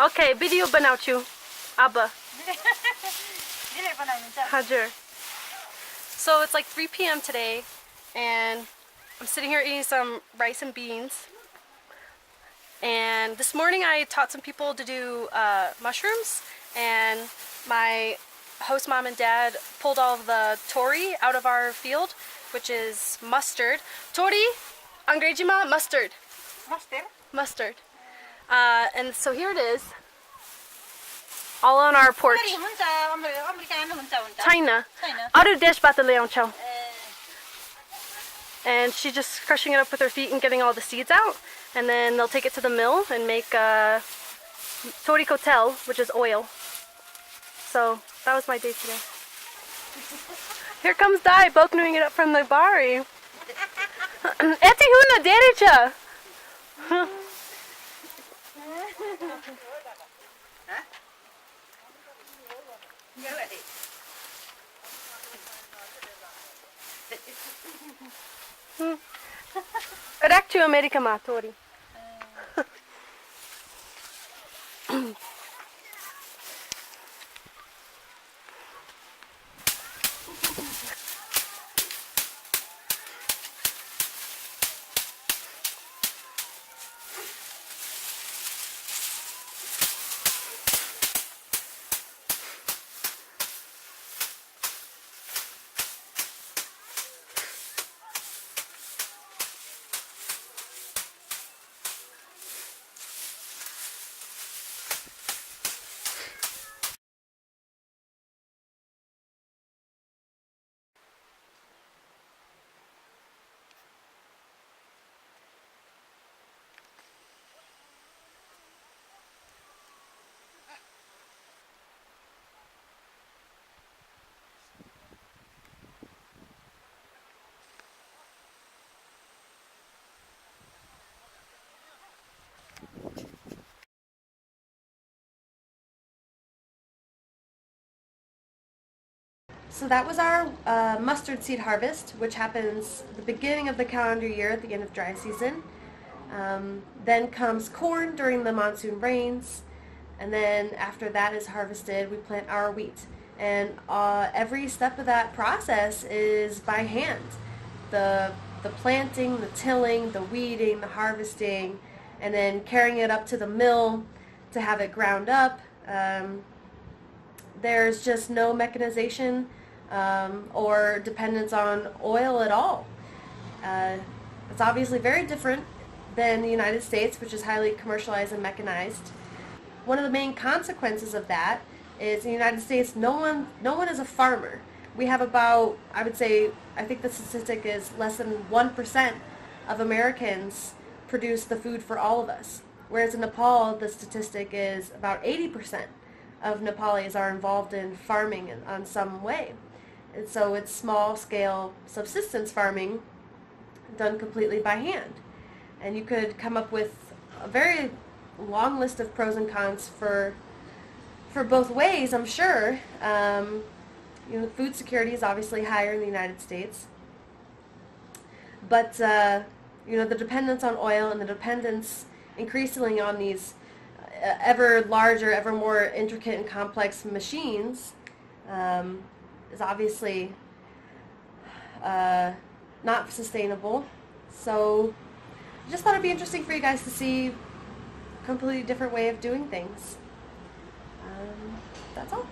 Okay, video बनाउँछु अब हजुर. So it's like 3 p.m. today, and I'm sitting here eating some rice and beans. And this morning I taught some people to do mushrooms, and my host mom and dad pulled all of the tori out of our field, which is mustard. Tori, 안그레지마 mustard. Mustard. And so here it is, all on our porch. China. Aru deshbat leoncho. And she's just crushing it up with her feet and getting all the seeds out, and then they'll take it to the mill and make tori kotel, which is oil. So that was my day today. Here comes Dai, boknuing it up from the bari. Eti huna dericha. Rectu America Matori. So that was our mustard seed harvest, which happens at the beginning of the calendar year at the end of dry season. Then comes corn during the monsoon rains, and then after that is harvested, we plant our wheat. And every step of that process is by hand. The planting, the tilling, the weeding, the harvesting, and then carrying it up to the mill to have it ground up. There's just no mechanization or dependence on oil at all. It's obviously very different than the United States, which is highly commercialized and mechanized. One of the main consequences of that is in the United States, no one is a farmer. We have about, I think the statistic is less than 1% of Americans produce the food for all of us. Whereas in Nepal, the statistic is about 80% of Nepalis are involved in farming in some way. And so it's small-scale subsistence farming done completely by hand. And you could come up with a very long list of pros and cons for both ways, I'm sure. Food security is obviously higher in the United States. But, the dependence on oil and the dependence increasingly on these ever larger, ever more intricate and complex machines is obviously not sustainable. So I just thought it'd be interesting for you guys to see a completely different way of doing things. That's all.